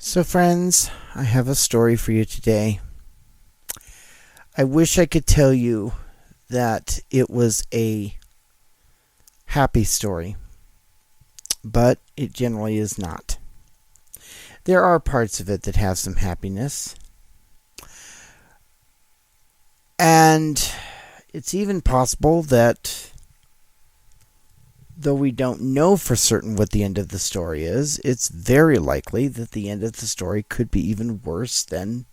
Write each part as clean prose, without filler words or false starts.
So friends, I have a story for you today. I wish I could tell you that it was a happy story, but it generally is not. There are parts of it that have some happiness, and it's even possible that though we don't know for certain what the end of the story is, it's very likely that the end of the story could be even worse than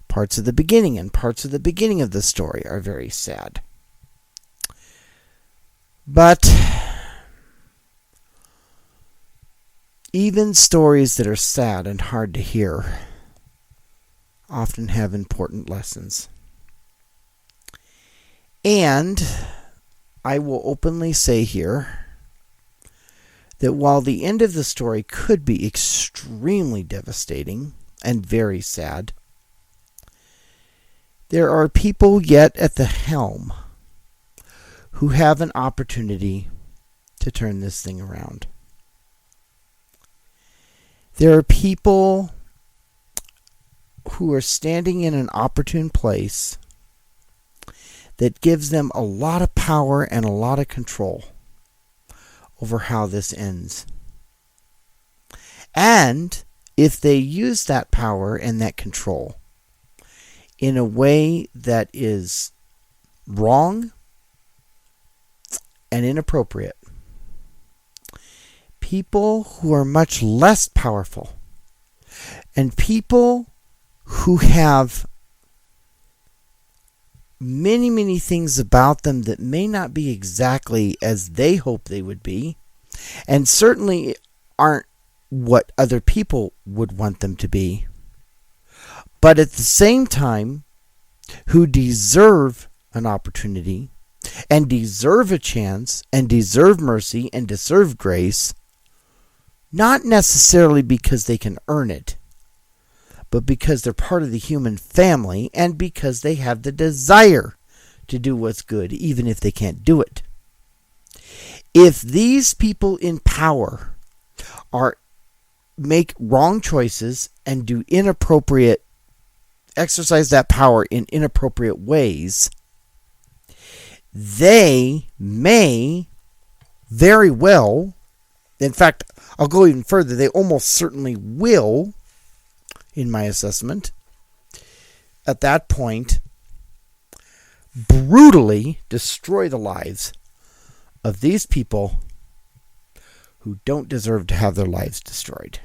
parts of the beginning, and parts of the beginning of the story are very sad. But even stories that are sad and hard to hear often have important lessons. And I will openly say here that while the end of the story could be extremely devastating and very sad, there are people yet at the helm who have an opportunity to turn this thing around. There are people who are standing in an opportune place that gives them a lot of power and a lot of control over how this ends. And if they use that power and that control in a way that is wrong and inappropriate, people who are much less powerful and people who have many things about them that may not be exactly as they hope they would be, and certainly aren't what other people would want them to be, but at the same time who deserve an opportunity and deserve a chance and deserve mercy and deserve grace, not necessarily because they can earn it, but because they're part of the human family and because they have the desire to do what's good, even if they can't do it. If these people in power make wrong choices and do exercise that power in inappropriate ways, they may very well, in fact, I'll go even further, they almost certainly will, in my assessment, at that point, brutally destroy the lives of these people who don't deserve to have their lives destroyed.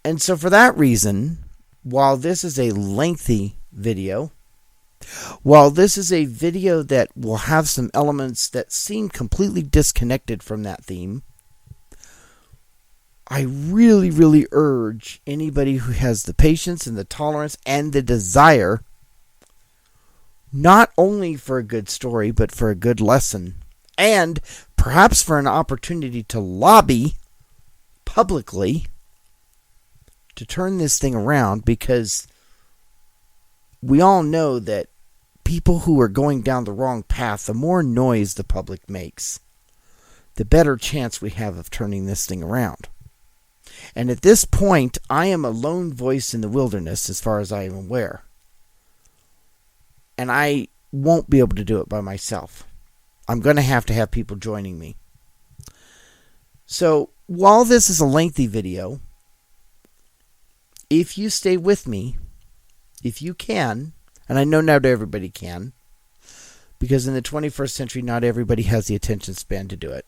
And so for that reason, while this is a lengthy video, while this is a video that will have some elements that seem completely disconnected from that theme, I really urge anybody who has the patience and the tolerance and the desire, not only for a good story, but for a good lesson, and perhaps for an opportunity to lobby publicly to turn this thing around, because we all know that people who are going down the wrong path, the more noise the public makes, the better chance we have of turning this thing around. And at this point, I am a lone voice in the wilderness as far as I am aware. And I won't be able to do it by myself. I'm going to have people joining me. So, while this is a lengthy video, if you stay with me, if you can, and I know not everybody can, because in the 21st century, not everybody has the attention span to do it.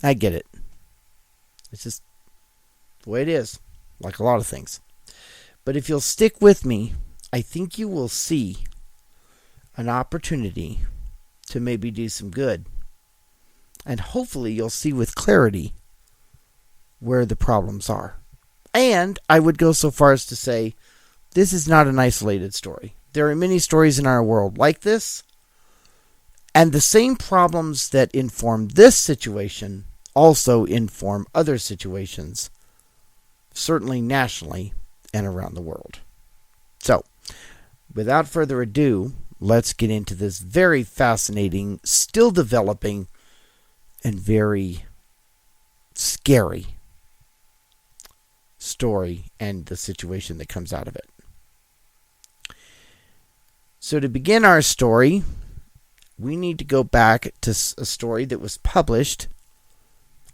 I get it. It's just the way it is, like a lot of things. But if you'll stick with me, I think you will see an opportunity to maybe do some good. And hopefully you'll see with clarity where the problems are. And I would go so far as to say, this is not an isolated story. There are many stories in our world like this, and the same problems that inform this situation also inform other situations, certainly nationally and around the world. So, without further ado, let's get into this very fascinating, still developing, and very scary story and the situation that comes out of it. So to begin our story, we need to go back to a story that was published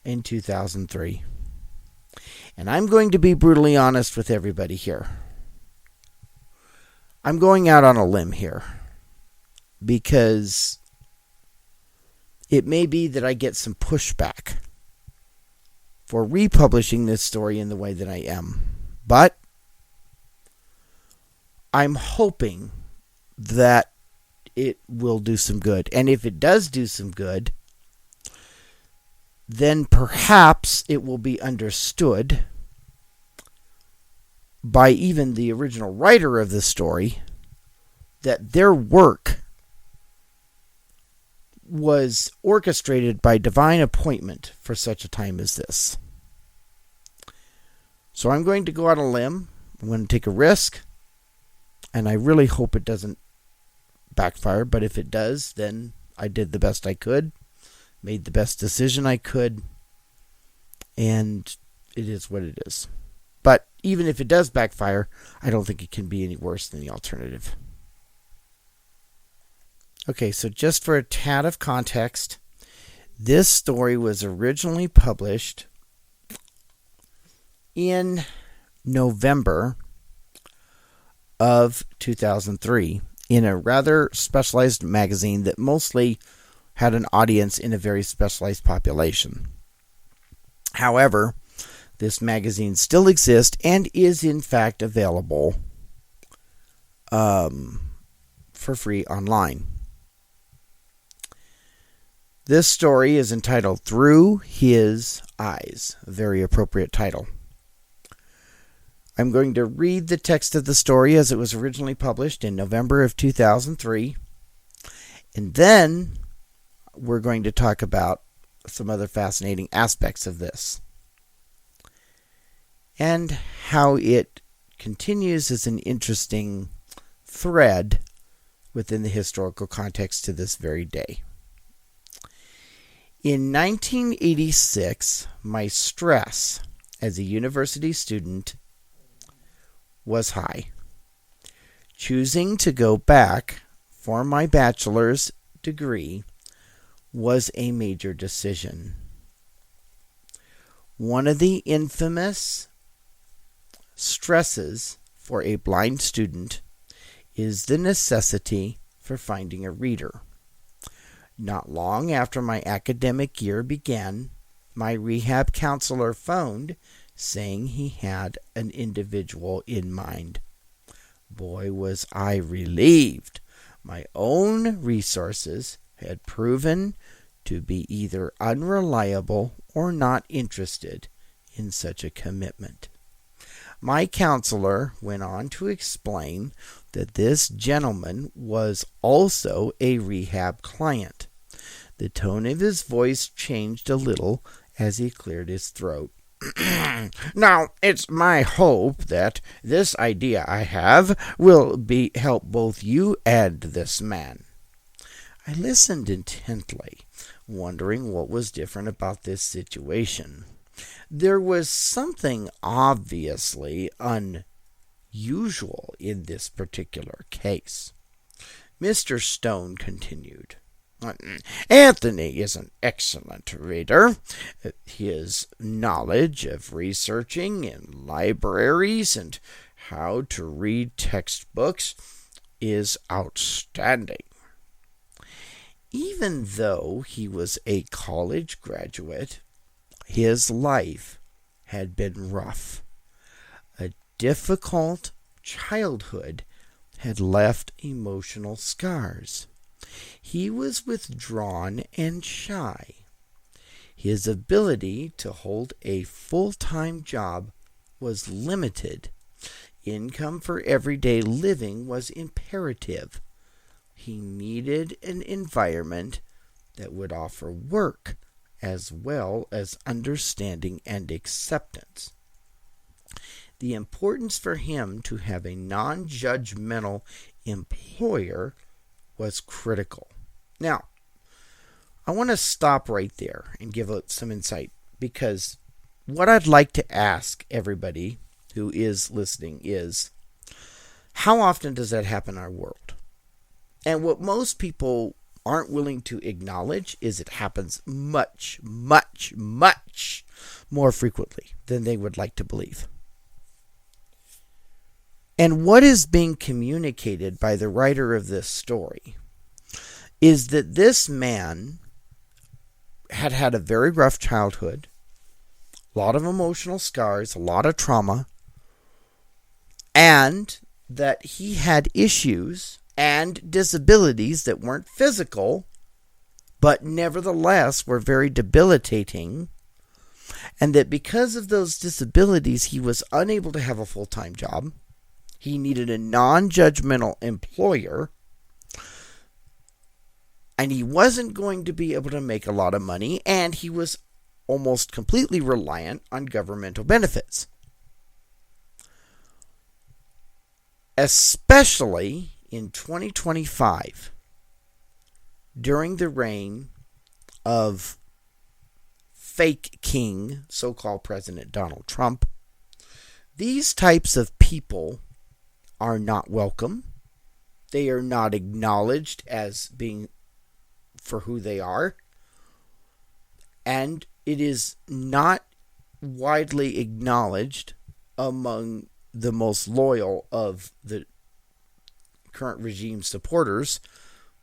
in 2003. And I'm going to be brutally honest with everybody here. I'm going out on a limb here because it may be that I get some pushback for republishing this story in the way that I am. But I'm hoping that it will do some good. And if it does do some good, then perhaps it will be understood by even the original writer of the story that their work was orchestrated by divine appointment for such a time as this. So I'm going to go out on a limb. I'm going to take a risk. And I really hope it doesn't backfire. But if it does, then I did the best I could. Made the best decision I could. And it is what it is. But even if it does backfire, I don't think it can be any worse than the alternative. Okay, so just for a tad of context, this story was originally published in November of 2003 in a rather specialized magazine that mostly had an audience in a very specialized population. However, this magazine still exists and is in fact available for free online. This story is entitled Through His Eyes, a very appropriate title. I'm going to read the text of the story as it was originally published in November of 2003, and then we're going to talk about some other fascinating aspects of this and how it continues as an interesting thread within the historical context to this very day. In 1986, my stress as a university student was high. Choosing to go back for my bachelor's degree was a major decision. One of the infamous stresses for a blind student is the necessity for finding a reader. Not long after my academic year began, my rehab counselor phoned saying he had an individual in mind. Boy, was I relieved. My own resources had proven to be either unreliable or not interested in such a commitment. My counselor went on to explain that this gentleman was also a rehab client. The tone of his voice changed a little as he cleared his throat. Now, it's my hope that this idea I have will help both you and this man. I listened intently, wondering what was different about this situation. There was something obviously unusual in this particular case. Mr. Stone continued. Anthony is an excellent reader. His knowledge of researching in libraries and how to read textbooks is outstanding. Even though he was a college graduate, his life had been rough. A difficult childhood had left emotional scars. He was withdrawn and shy. His ability to hold a full-time job was limited. Income for everyday living was imperative. He needed an environment that would offer work as well as understanding and acceptance. The importance for him to have a non-judgmental employer was critical. Now, I want to stop right there and give some insight because what I'd like to ask everybody who is listening is, how often does that happen in our world? And what most people aren't willing to acknowledge is it happens much, much, much more frequently than they would like to believe. And what is being communicated by the writer of this story is that this man had a very rough childhood, a lot of emotional scars, a lot of trauma, and that he had issues and disabilities that weren't physical, but nevertheless were very debilitating, and that because of those disabilities, he was unable to have a full-time job. He needed a non-judgmental employer, and he wasn't going to be able to make a lot of money, and he was almost completely reliant on governmental benefits. Especially in 2025, during the reign of fake king, so-called President Donald Trump, these types of people are not welcome. They are not acknowledged as being for who they are. And it is not widely acknowledged among the most loyal of the current regime supporters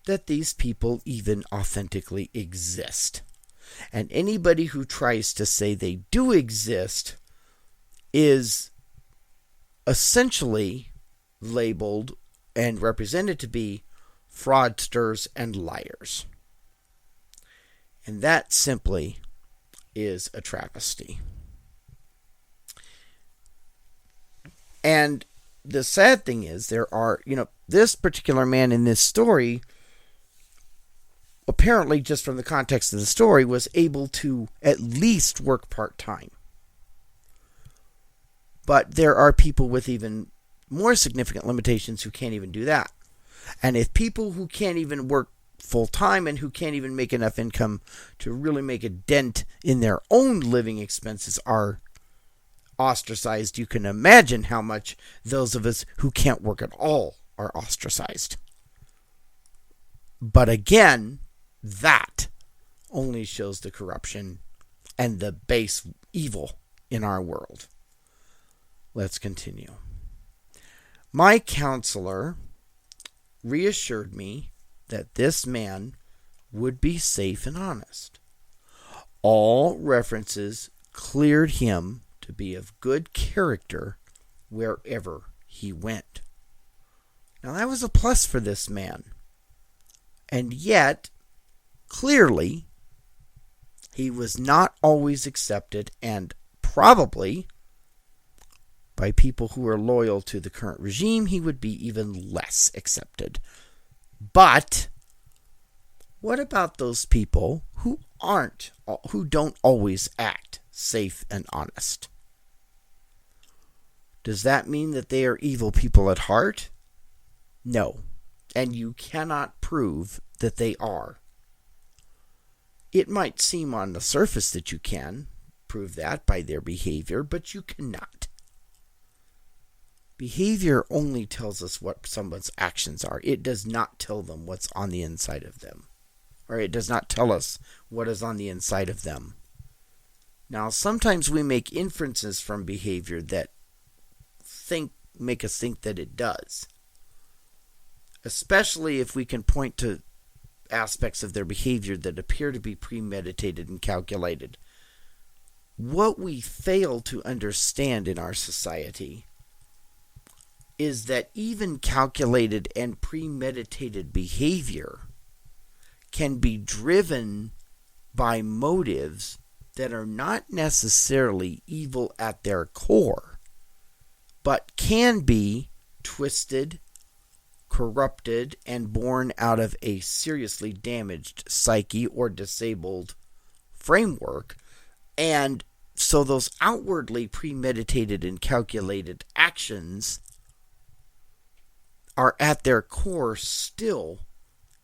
that these people even authentically exist. And anybody who tries to say they do exist is essentially labeled and represented to be fraudsters and liars. And that simply is a travesty. And the sad thing is, there are, this particular man in this story, apparently just from the context of the story, was able to at least work part-time. But there are people with even more significant limitations who can't even do that. And if people who can't even work full-time and who can't even make enough income to really make a dent in their own living expenses are ostracized, you can imagine how much those of us who can't work at all are ostracized. But again, that only shows the corruption and the base evil in our world. Let's continue. My counselor reassured me that this man would be safe and honest. All references cleared him to be of good character wherever he went. Now that was a plus for this man. And yet, clearly, he was not always accepted, and probably by people who are loyal to the current regime, he would be even less accepted. But what about those people who don't always act safe and honest? Does that mean that they are evil people at heart? No. And you cannot prove that they are. It might seem on the surface that you can prove that by their behavior, but you cannot. Behavior only tells us what someone's actions are. It does not tell them what's on the inside of them. Or it does not tell us what is on the inside of them. Now, sometimes we make inferences from behavior that make us think that it does. Especially if we can point to aspects of their behavior that appear to be premeditated and calculated. What we fail to understand in our society is that even calculated and premeditated behavior can be driven by motives that are not necessarily evil at their core, but can be twisted, corrupted, and born out of a seriously damaged psyche or disabled framework. And so those outwardly premeditated and calculated actions are at their core still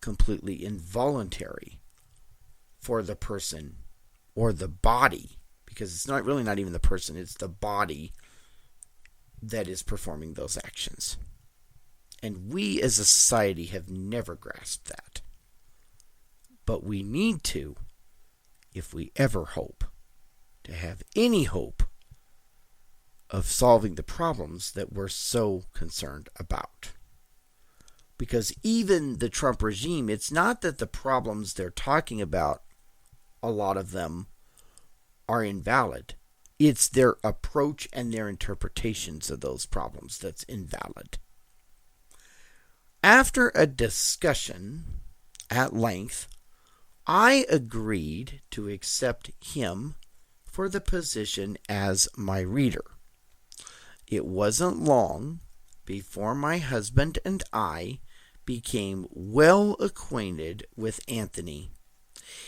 completely involuntary for the person or the body, because it's not even the person, it's the body that is performing those actions. And we as a society have never grasped that. But we need to, if we ever hope to have any hope of solving the problems that we're so concerned about. Because even the Trump regime, it's not that the problems they're talking about, a lot of them are invalid. It's their approach and their interpretations of those problems that's invalid. After a discussion at length, I agreed to accept him for the position as my reader. It wasn't long before my husband and I became well acquainted with Anthony.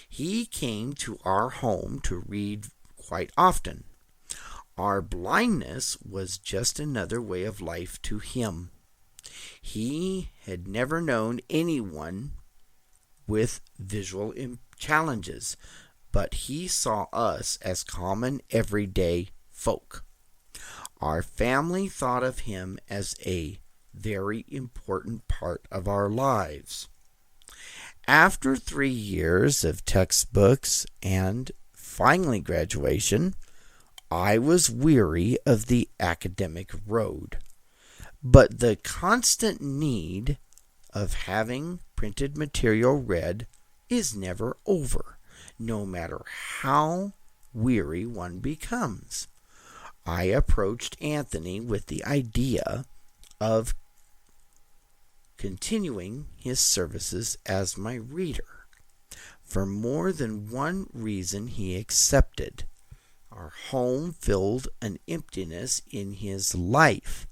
He came to our home to read quite often. Our blindness was just another way of life to him. He had never known anyone with visual challenges, but he saw us as common everyday folk. Our family thought of him as a very important part of our lives. After 3 years of textbooks and finally graduation, I was weary of the academic road. But the constant need of having printed material read is never over, no matter how weary one becomes. I approached Anthony with the idea of continuing his services as my reader. For more than one reason he accepted. Our home filled an emptiness in his life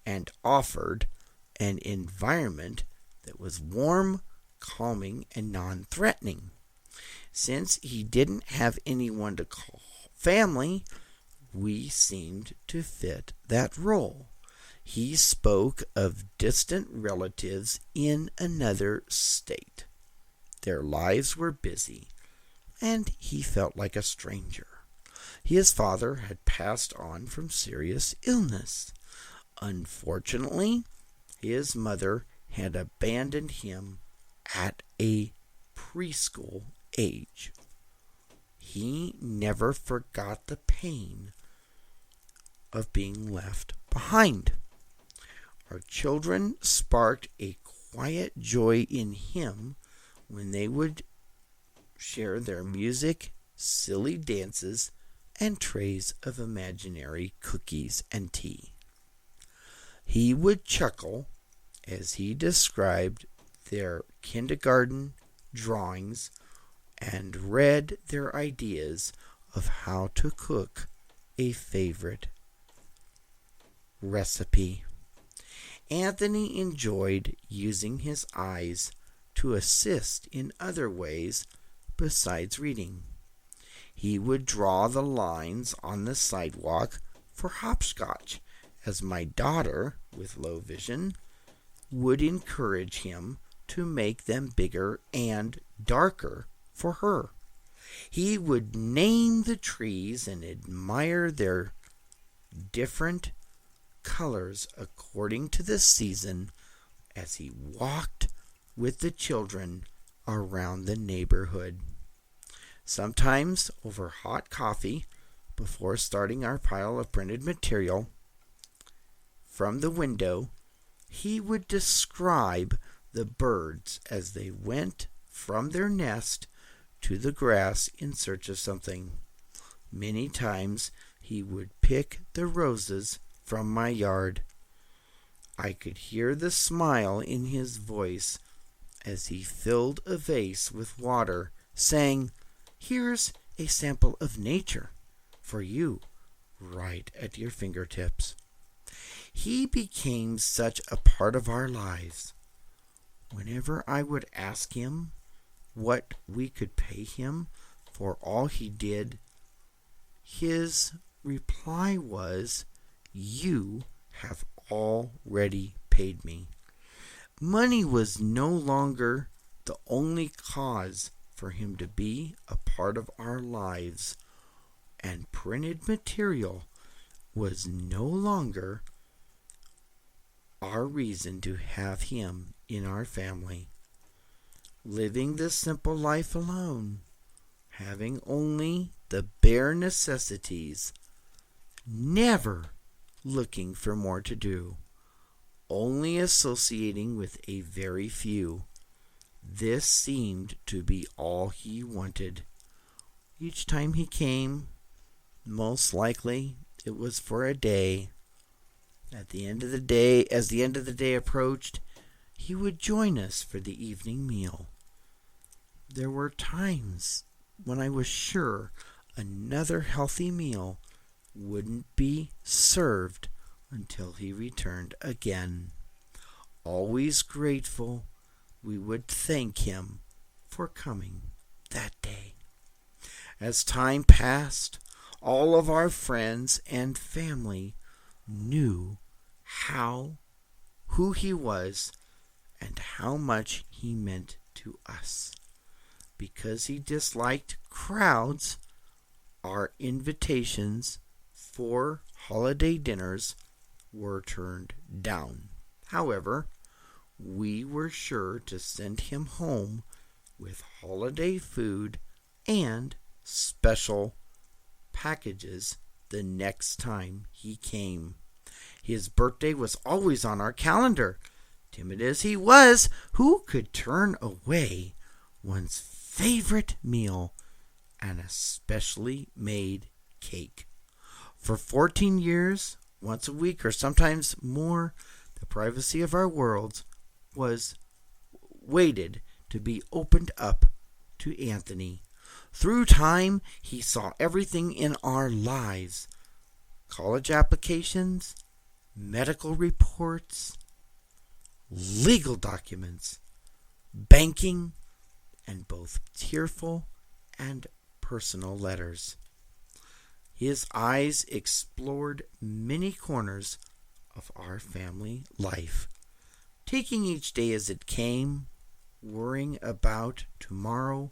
and offered an environment that was warm, calming, and non-threatening. Since he didn't have anyone to call family, we seemed to fit that role. He spoke of distant relatives in another state. Their lives were busy, and he felt like a stranger. His father had passed on from serious illness. Unfortunately, his mother had abandoned him at a preschool age. He never forgot the pain of being left behind. Our children sparked a quiet joy in him when they would share their music, silly dances, and trays of imaginary cookies and tea. He would chuckle as he described their kindergarten drawings and read their ideas of how to cook a favorite recipe. Anthony enjoyed using his eyes to assist in other ways besides reading. He would draw the lines on the sidewalk for hopscotch, as my daughter, with low vision, would encourage him to make them bigger and darker for her. He would name the trees and admire their different colors according to the season as he walked with the children around the neighborhood. Sometimes over hot coffee, before starting our pile of printed material, from the window, he would describe the birds as they went from their nest to the grass in search of something. Many times he would pick the roses from my yard. I could hear the smile in his voice as he filled a vase with water, saying, "Here's a sample of nature for you, right at your fingertips." He became such a part of our lives. Whenever I would ask him what we could pay him for all he did, his reply was, "You have already paid me." Money was no longer the only cause for him to be a part of our lives and printed material was no longer our reason to have him in our family. Living this simple life alone, having only the bare necessities, never looking for more to do, only associating with a very few. This seemed to be all he wanted. Each time he came, most likely it was for a day. At the end of the day, as the end of the day approached, he would join us for the evening meal. There were times when I was sure another healthy meal wouldn't be served until he returned again. Always grateful, we would thank him for coming that day. As time passed, all of our friends and family knew who he was and how much he meant to us. Because he disliked crowds, our invitations for holiday dinners were turned down. However, we were sure to send him home with holiday food and special packages the next time he came. His birthday was always on our calendar. Timid as he was, who could turn away one's favorite meal and a specially made cake? For 14 years, once a week or sometimes more, the privacy of our worlds was waited to be opened up to Anthony. Through time, he saw everything in our lives. College applications, medical reports, legal documents, banking, and both tearful and personal letters. His eyes explored many corners of our family life, taking each day as it came. Worrying about tomorrow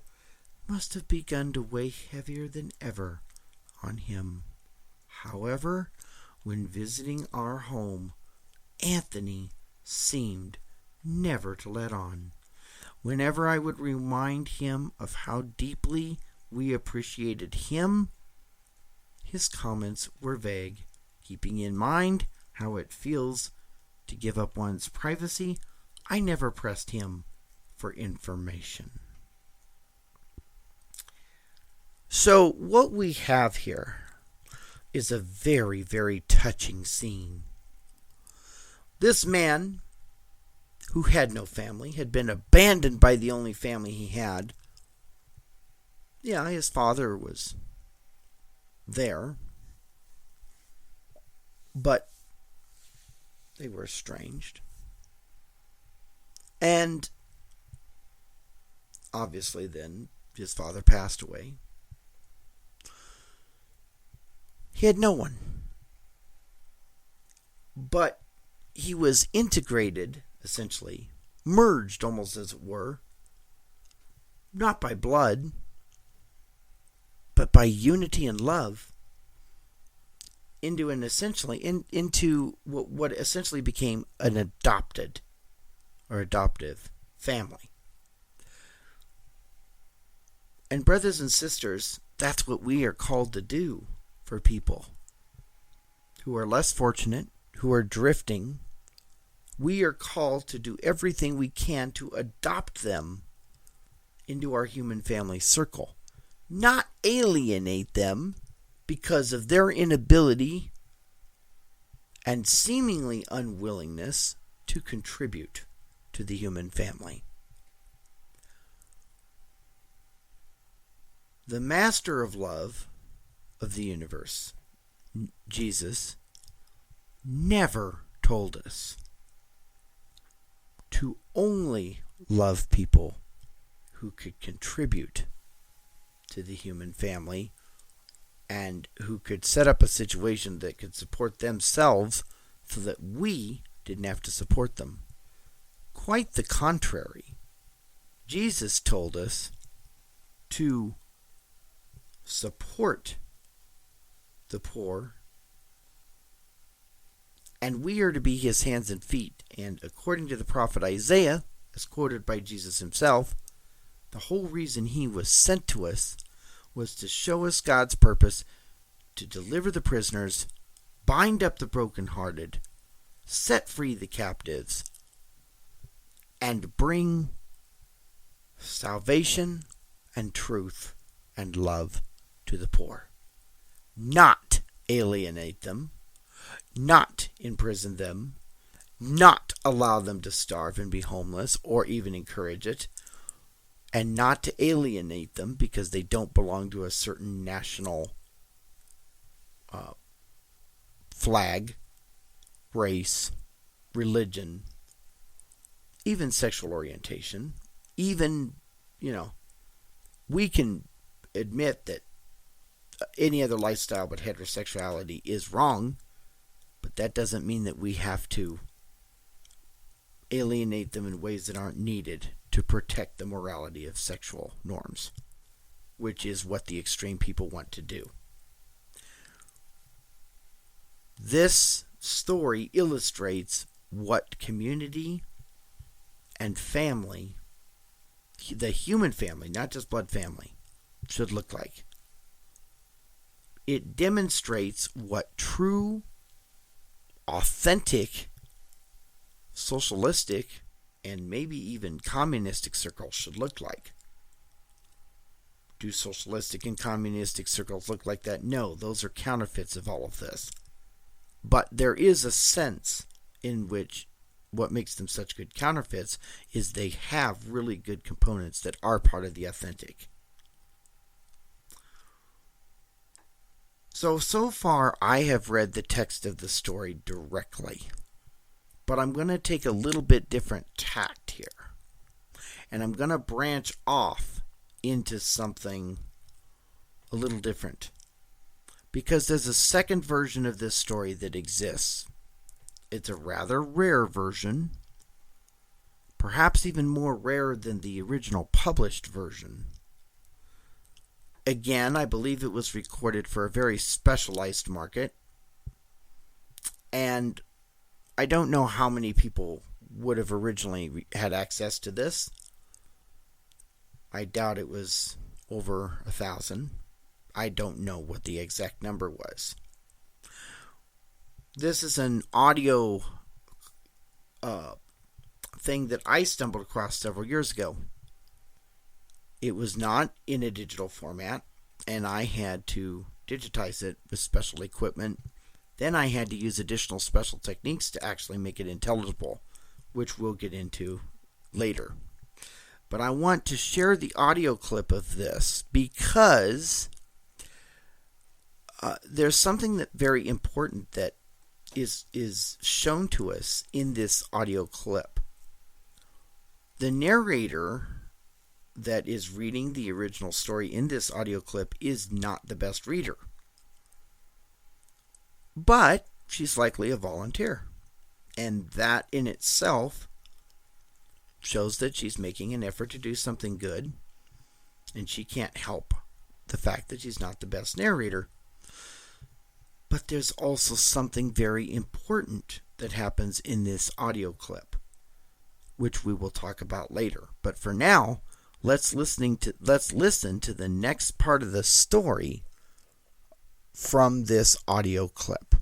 must have begun to weigh heavier than ever on him. However, when visiting our home, Anthony seemed never to let on. Whenever I would remind him of how deeply we appreciated him, his comments were vague, keeping in mind how it feels to give up one's privacy. I never pressed him for information. So what we have here is a very, very touching scene. This man, who had no family, had been abandoned by the only family he had. Yeah, his father was there, but they were estranged. And obviously then his father passed away. He had no one. But he was integrated, essentially, merged almost as it were, not by blood, but by unity and love, into what essentially became an adopted or adoptive family. And brothers and sisters, that's what we are called to do for people who are less fortunate, who are drifting. We are called to do everything we can to adopt them into our human family circle, not alienate them because of their inability and seemingly unwillingness to contribute to the human family. The master of love of the universe, Jesus, never told us to only love people who could contribute to the human family and who could set up a situation that could support themselves so that we didn't have to support them. Quite the contrary. Jesus told us to support the poor, and we are to be his hands and feet. And according to the prophet Isaiah, as quoted by Jesus himself, the whole reason he was sent to us was to show us God's purpose, to deliver the prisoners, bind up the brokenhearted, set free the captives, and bring salvation and truth and love to the poor. Not alienate them, not imprison them, not allow them to starve and be homeless or even encourage it, and not to alienate them because they don't belong to a certain national flag, race, religion, even sexual orientation. Even, we can admit that any other lifestyle but heterosexuality is wrong, but that doesn't mean that we have to alienate them in ways that aren't needed to protect the morality of sexual norms, which is what the extreme people want to do. This story illustrates what community and family, the human family, not just blood family, should look like. It demonstrates what true, authentic, socialistic, and maybe even communistic circles should look like. Do socialistic and communistic circles look like that? No, those are counterfeits of all of this. But there is a sense in which what makes them such good counterfeits is they have really good components that are part of the authentic. So far I have read the text of the story directly. But I'm going to take a little bit different tact here. And I'm going to branch off into something a little different. Because there's a second version of this story that exists. It's a rather rare version. Perhaps even more rare than the original published version. Again, I believe it was recorded for a very specialized market. And I don't know how many people would have originally had access to this. I doubt it was over 1,000. I don't know what the exact number was. This is an audio thing that I stumbled across several years ago. It was not in a digital format, and I had to digitize it with special equipment. Then I had to use additional special techniques to actually make it intelligible, which we'll get into later. But I want to share the audio clip of this because there's something that very important that is shown to us in this audio clip. The narrator that is reading the original story in this audio clip is not the best reader. But she's likely a volunteer. And that in itself shows that she's making an effort to do something good. And she can't help the fact that she's not the best narrator. But there's also something very important that happens in this audio clip, which we will talk about later. But for now, let's listen to the next part of the story from this audio clip.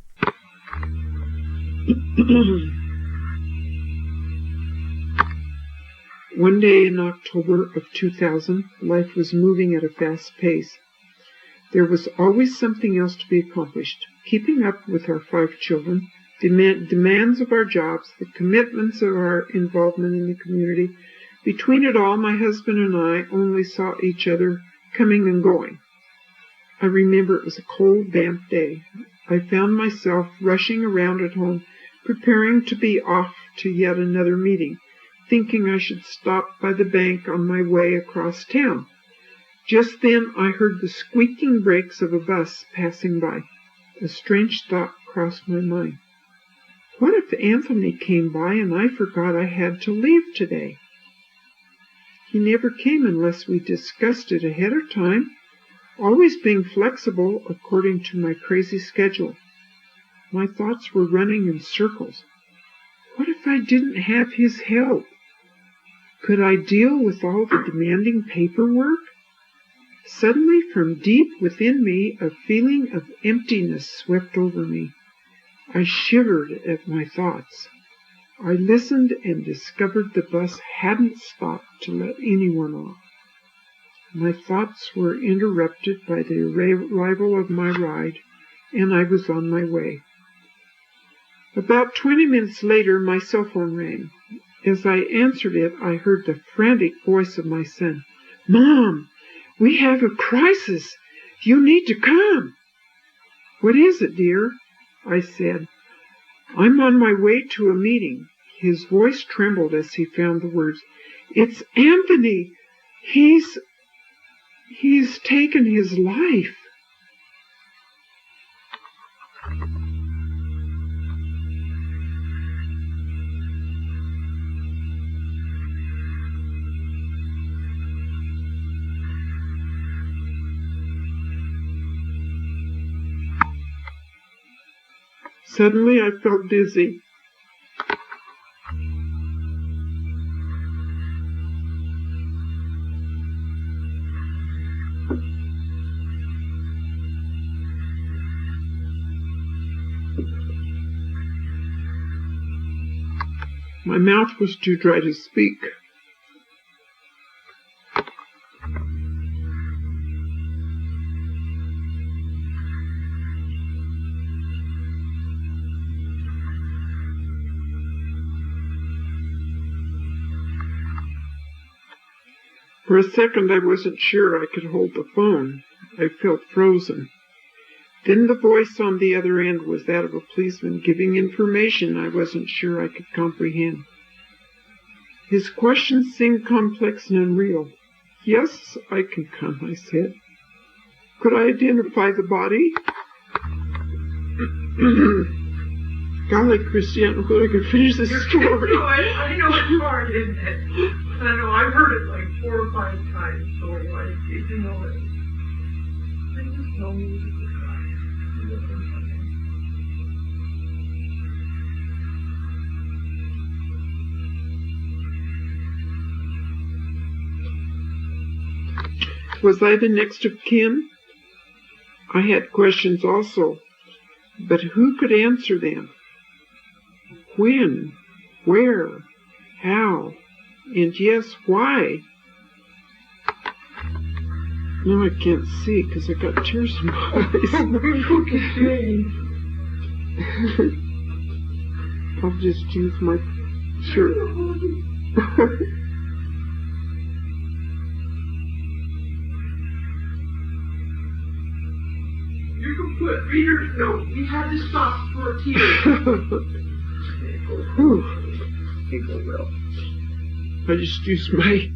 One day in October of 2000, life was moving at a fast pace. There was always something else to be accomplished. Keeping up with our 5 children, demands of our jobs, the commitments of our involvement in the community. Between it all, my husband and I only saw each other coming and going. I remember it was a cold, damp day. I found myself rushing around at home, preparing to be off to yet another meeting, thinking I should stop by the bank on my way across town. Just then I heard the squeaking brakes of a bus passing by. A strange thought crossed my mind. What if Anthony came by and I forgot I had to leave today? He never came unless we discussed it ahead of time. always being flexible according to my crazy schedule. My thoughts were running in circles. What if I didn't have his help? Could I deal with all the demanding paperwork? Suddenly, from deep within me, a feeling of emptiness swept over me. I shivered at my thoughts. I listened and discovered the bus hadn't stopped to let anyone off. My thoughts were interrupted by the arrival of my ride, and I was on my way. About 20 minutes later, my cell phone rang. As I answered it, I heard the frantic voice of my son. "Mom, we have a crisis. You need to come." "What is it, dear?" I said. "I'm on my way to a meeting." His voice trembled as he found the words. "It's Anthony. He's taken his life." Suddenly I felt dizzy. My mouth was too dry to speak. For a second I wasn't sure I could hold the phone. I felt frozen. Then the voice on the other end was that of a policeman giving information I wasn't sure I could comprehend. His questions seemed complex and unreal. "Yes, I can come," I said. "Could I identify the body?" Golly, Christiane, before I could finish this story. I know it's hard, isn't it? I know, I've heard it like 4 or 5 times, so I need to know it. I just know you to cry. Was I the next of kin? I had questions also, but who could answer them? When? Where? How? And yes, why? No, I can't see because I got tears in my eyes. I'll just use my shirt. You can put reader's note. We had to stop for a tear. I just used my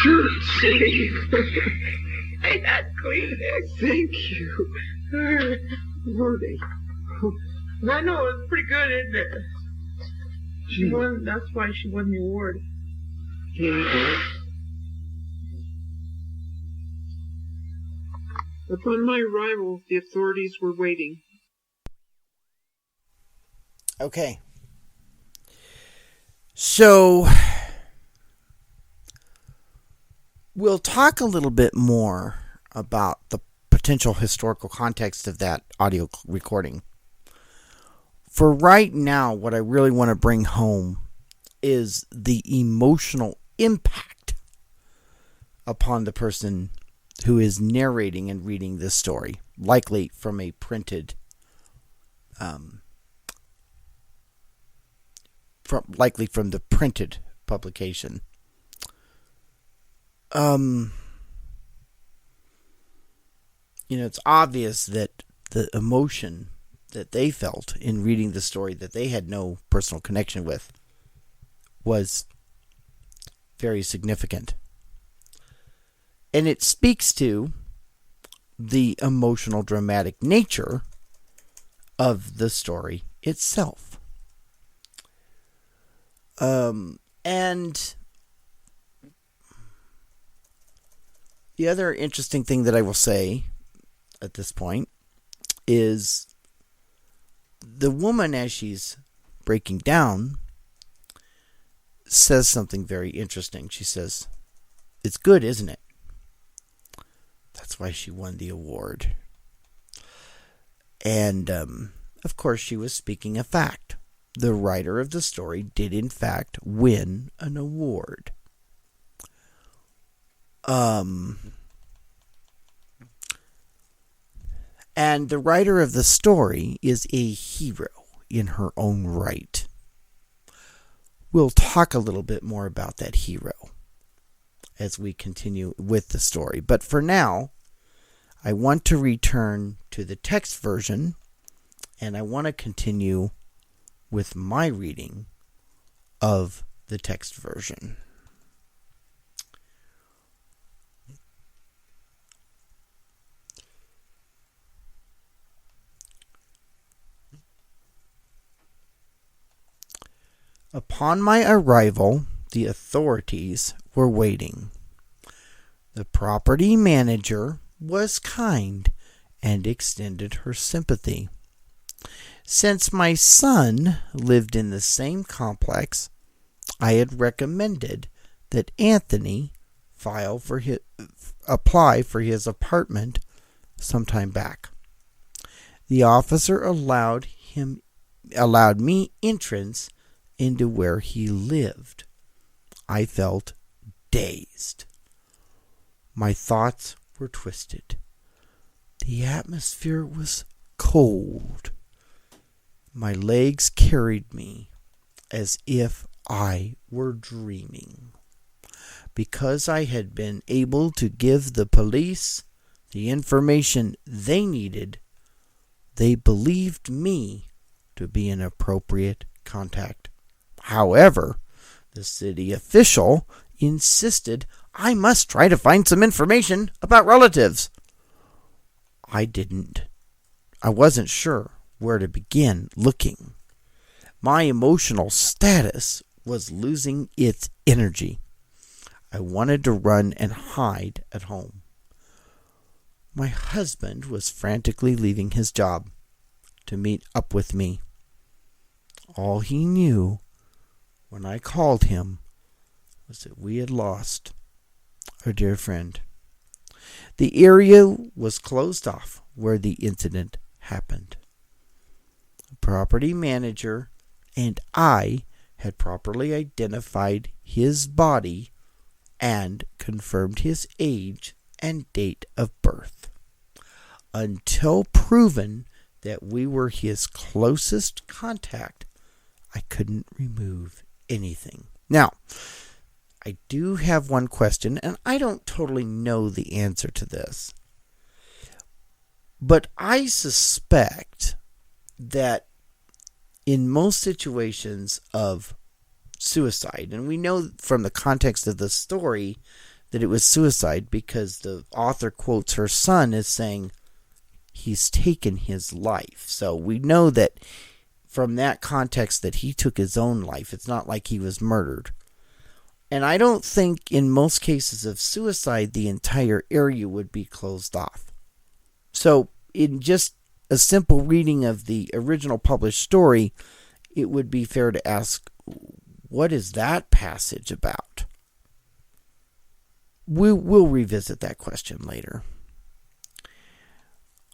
shirt sleeve. I had Kleenex. Thank you. Lordy. I know, it's pretty good, isn't it? She won, that's why she won the award. Yeah. Upon my arrival, the authorities were waiting. Okay. So, we'll talk a little bit more about the potential historical context of that audio recording. For right now, what I really want to bring home is the emotional impact upon the person who is narrating and reading this story, likely from a printed, from the printed publication. It's obvious that the emotion that they felt in reading the story that they had no personal connection with was very significant. And it speaks to the emotional, dramatic nature of the story itself. And The other interesting thing that I will say at this point is the woman, as she's breaking down, says something very interesting. She says, "It's good, isn't it?" That's why she won the award. And, of course, she was speaking a fact. The writer of the story did, in fact, win an award. And the writer of the story is a hero in her own right. We'll talk a little bit more about that hero as we continue with the story. But for now, I want to return to the text version, and I want to continue with my reading of the text version. Upon my arrival, the authorities were waiting. The property manager was kind and extended her sympathy. Since my son lived in the same complex, I had recommended that Anthony apply for his apartment some time back. The officer allowed me entrance into where he lived. I felt dazed. My thoughts were twisted. The atmosphere was cold. My legs carried me as if I were dreaming. Because I had been able to give the police the information they needed, they believed me to be an appropriate contact. However, the city official insisted I must try to find some information about relatives. I wasn't sure where to begin looking. My emotional status was losing its energy. I wanted to run and hide at home. My husband was frantically leaving his job to meet up with me. All he knew when I called him was that we had lost our dear friend. The area was closed off where the incident happened. The property manager and I had properly identified his body and confirmed his age and date of birth. Until proven that we were his closest contact, I couldn't remove anything. Now, I do have one question, and I don't totally know the answer to this. But I suspect that in most situations of suicide, and we know from the context of the story that it was suicide because the author quotes her son as saying he's taken his life. So we know that from that context that he took his own life. It's not like he was murdered. And I don't think in most cases of suicide the entire area would be closed off. So in just a simple reading of the original published story, it would be fair to ask, what is that passage about? We'll revisit that question later.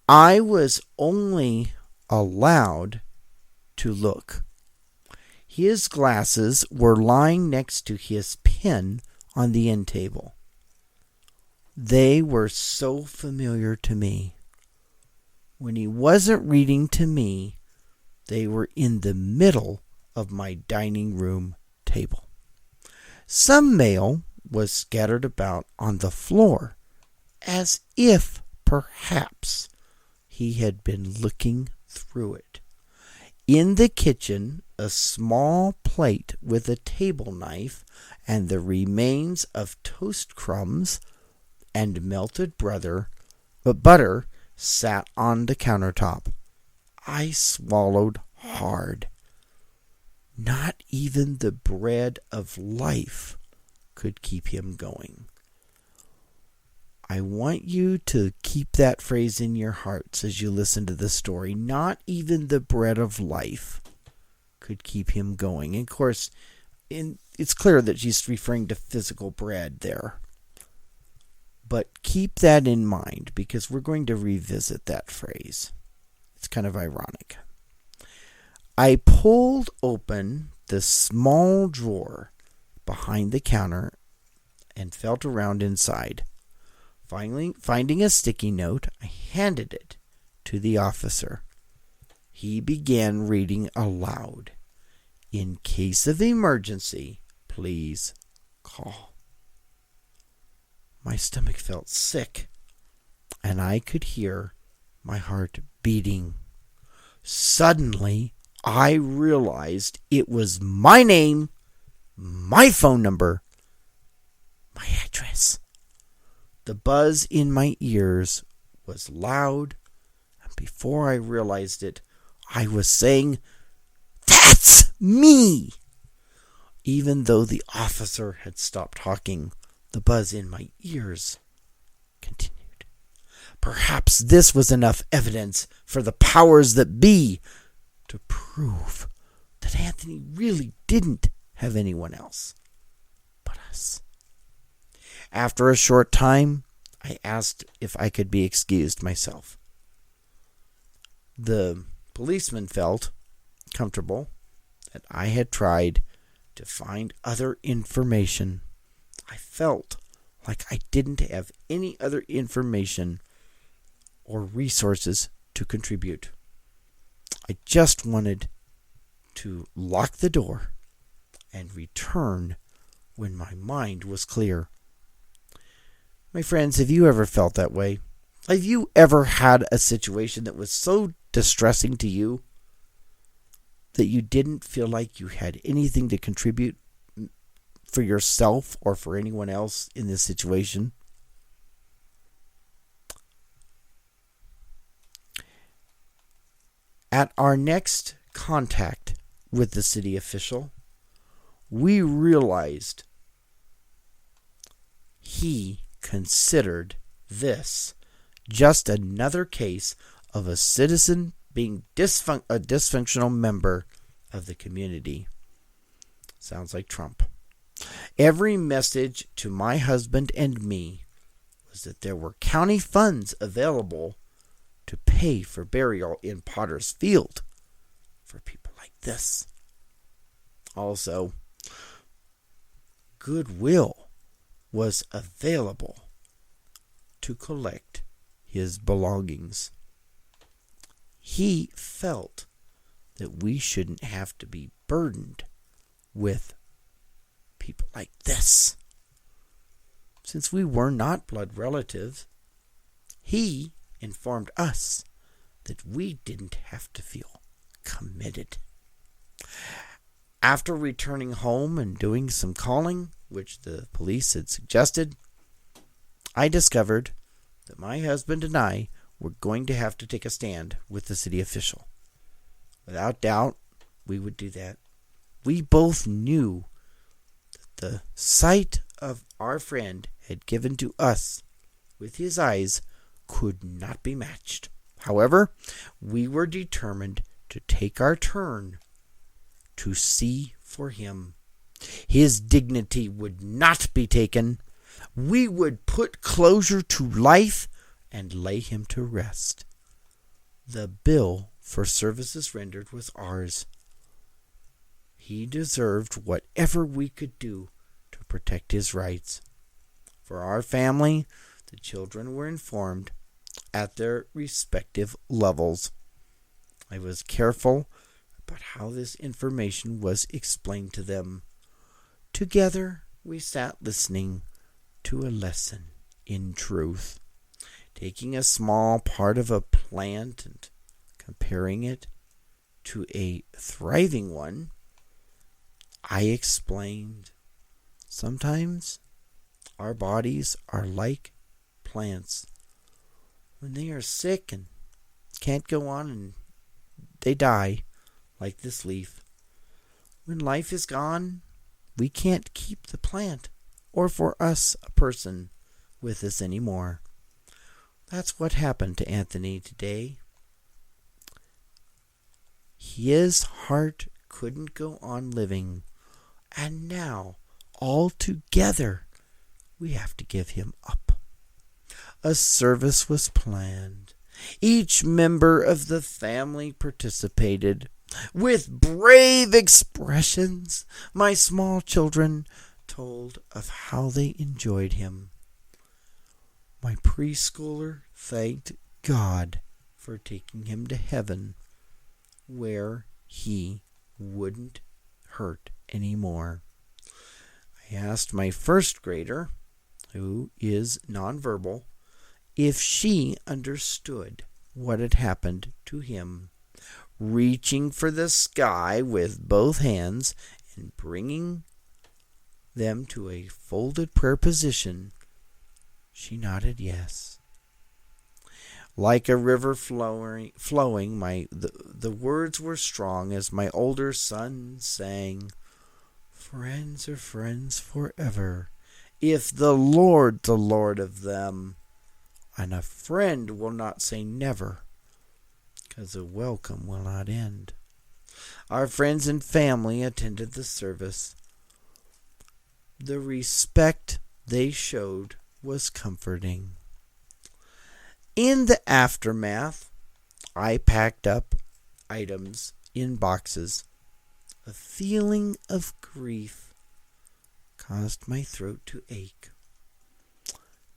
I was only allowed to look. His glasses were lying next to his pen on the end table. They were so familiar to me. When he wasn't reading to me, they were in the middle of my dining room table. Some mail was scattered about on the floor, as if perhaps he had been looking through it. In the kitchen, a small plate with a table knife and the remains of toast crumbs and melted butter sat on the countertop. I swallowed hard. Not even the bread of life could keep him going. I want you to keep that phrase in your hearts as you listen to the story. Not even the bread of life could keep him going. And of course, it's clear that she's referring to physical bread there. But keep that in mind because we're going to revisit that phrase. It's kind of ironic. I pulled open the small drawer behind the counter and felt around inside. Finally, finding a sticky note, I handed it to the officer. He began reading aloud. In case of emergency, please call. My stomach felt sick, and I could hear my heart beating. Suddenly, I realized it was my name, my phone number, my address. The buzz in my ears was loud, and before I realized it, I was saying, "That's me!" Even though the officer had stopped talking, the buzz in my ears continued. Perhaps this was enough evidence for the powers that be to prove that Anthony really didn't have anyone else but us. After a short time, I asked if I could be excused myself. The policeman felt comfortable that I had tried to find other information. I felt like I didn't have any other information or resources to contribute. I just wanted to lock the door and return when my mind was clear. My friends, have you ever felt that way? Have you ever had a situation that was so distressing to you that you didn't feel like you had anything to contribute for yourself or for anyone else in this situation? At our next contact with the city official, we realized he considered this just another case of a citizen being a dysfunctional member of the community. Sounds like Trump. Every message to my husband and me was that there were county funds available to pay for burial in Potter's Field for people like this. Also, goodwill was available to collect his belongings. He felt that we shouldn't have to be burdened with people like this. Since we were not blood relatives, he informed us that we didn't have to feel committed. After returning home and doing some calling, which the police had suggested, I discovered that my husband and I were going to have to take a stand with the city official. Without doubt, we would do that. We both knew that the sight of our friend had given to us with his eyes could not be matched. However, we were determined to take our turn to see for him. His dignity would not be taken. We would put closure to life and lay him to rest. The bill for services rendered was ours. He deserved whatever we could do to protect his rights. For our family, the children were informed at their respective levels. I was careful about how this information was explained to them. Together, we sat listening to a lesson in truth, taking a small part of a plant and comparing it to a thriving one. I explained, sometimes our bodies are like plants. When they are sick and can't go on and they die, like this leaf. When life is gone, we can't keep the plant, or for us, a person, with us anymore. That's what happened to Anthony today. His heart couldn't go on living, and now, all together, we have to give him up. A service was planned. Each member of the family participated. With brave expressions, my small children told of how they enjoyed him. My preschooler thanked God for taking him to heaven, where he wouldn't hurt anymore. I asked my first grader, who is nonverbal, if she understood what had happened to him. Reaching for the sky with both hands and bringing them to a folded prayer position, she nodded yes. Like a river flowing, the words were strong as my older son sang, "Friends are friends forever, if the Lord of them, and a friend will not say never, 'cause a welcome will not end." Our friends and family attended the service. The respect they showed was comforting. In the aftermath, I packed up items in boxes. A feeling of grief caused my throat to ache.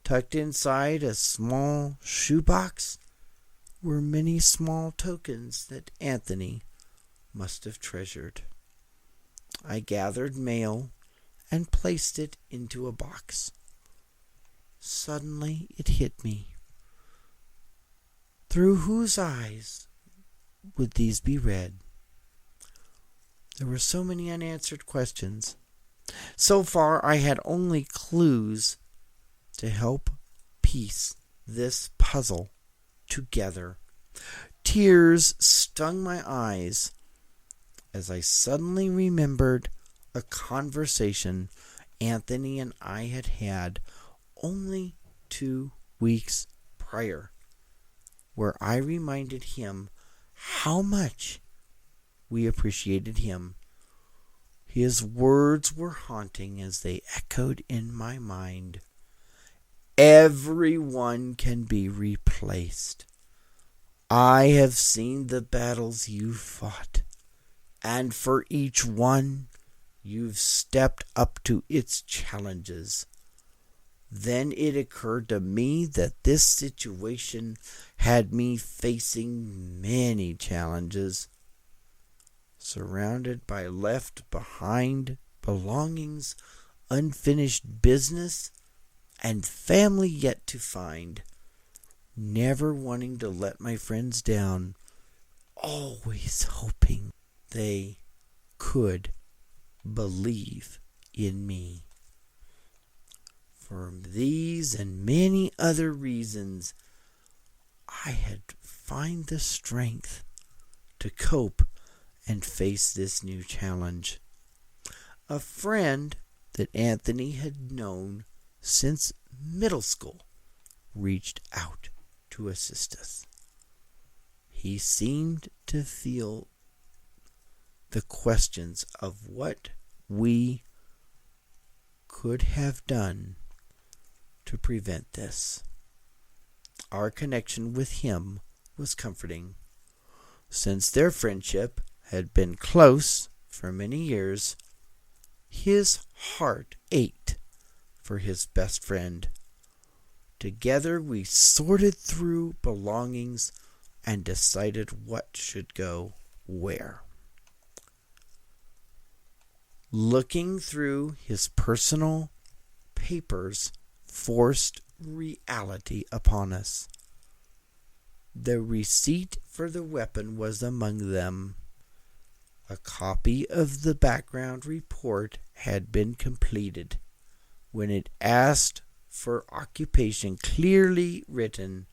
Tucked inside a small shoebox were many small tokens that Anthony must have treasured. I gathered mail and placed it into a box. Suddenly it hit me. Through whose eyes would these be read? There were so many unanswered questions. So far I had only clues to help piece this puzzle together. Tears stung my eyes as I suddenly remembered a conversation Anthony and I had had only 2 weeks prior, where I reminded him how much we appreciated him. His words were haunting as they echoed in my mind. Everyone can be replaced. I have seen the battles you've fought, and for each one, you've stepped up to its challenges. Then it occurred to me that this situation had me facing many challenges, surrounded by left behind belongings, unfinished business, and family yet to find. Never wanting to let my friends down, always hoping they could believe in me. For these and many other reasons, I had found the strength to cope and face this new challenge. A friend that Anthony had known since middle school reached out to assist us. He seemed to feel the questions of what we could have done to prevent this. Our connection with him was comforting. Since their friendship had been close for many years, his heart ached for his best friend. Together we sorted through belongings and decided what should go where. Looking through his personal papers forced reality upon us. The receipt for the weapon was among them. A copy of the background report had been completed. When it asked for occupation, clearly written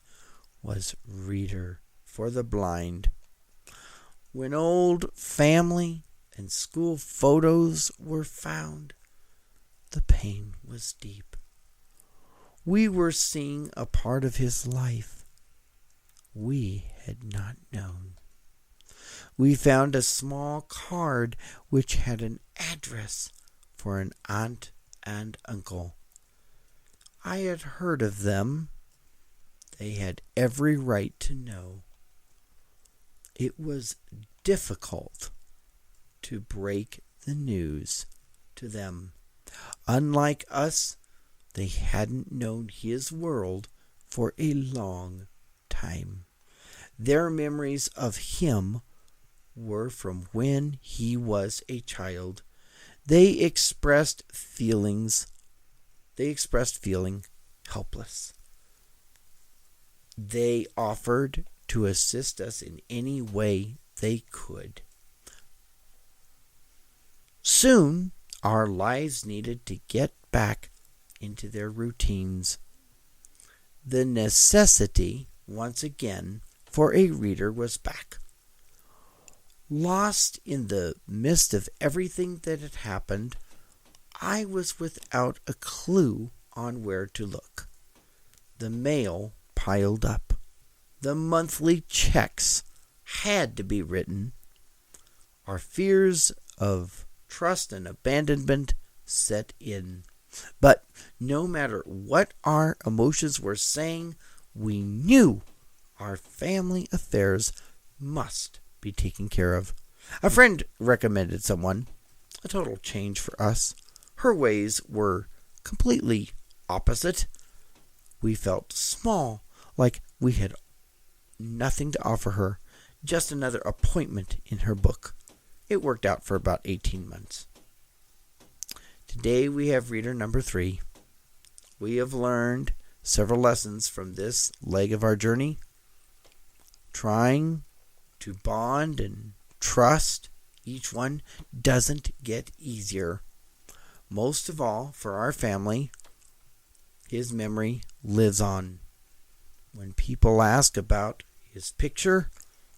was reader for the blind. When old family and school photos were found, the pain was deep. We were seeing a part of his life we had not known. We found a small card which had an address for an aunt and uncle. I had heard of them. They had every right to know. It was difficult to break the news to them. Unlike us, they hadn't known his world for a long time. Their memories of him were from when he was a child. They expressed feeling helpless. They offered to assist us in any way they could. Soon, our lives needed to get back into their routines. The necessity, once again, for a reader was back. Lost in the midst of everything that had happened, I was without a clue on where to look. The mail piled up. The monthly checks had to be written. Our fears of trust and abandonment set in. But no matter what our emotions were saying, we knew our family affairs must be taken care of. A friend recommended someone, a total change for us. Her ways were completely opposite. We felt small, like we had nothing to offer her, just another appointment in her book. It worked out for about 18 months. Today we have reader number 3. We have learned several lessons from this leg of our journey. Trying to bond and trust each one doesn't get easier. Most of all, for our family, his memory lives on. When people ask about his picture,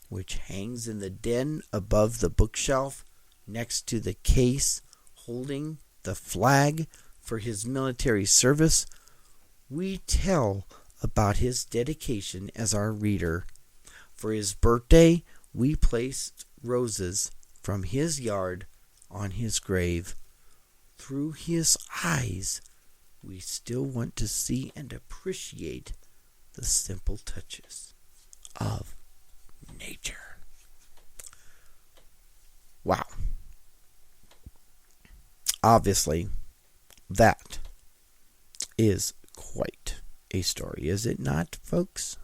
which hangs in the den above the bookshelf next to the case holding the flag for his military service, we tell about his dedication as our reader. For his birthday, we placed roses from his yard on his grave. Through his eyes, we still want to see and appreciate the simple touches of nature. Wow. Obviously, that is quite a story, is it not, folks?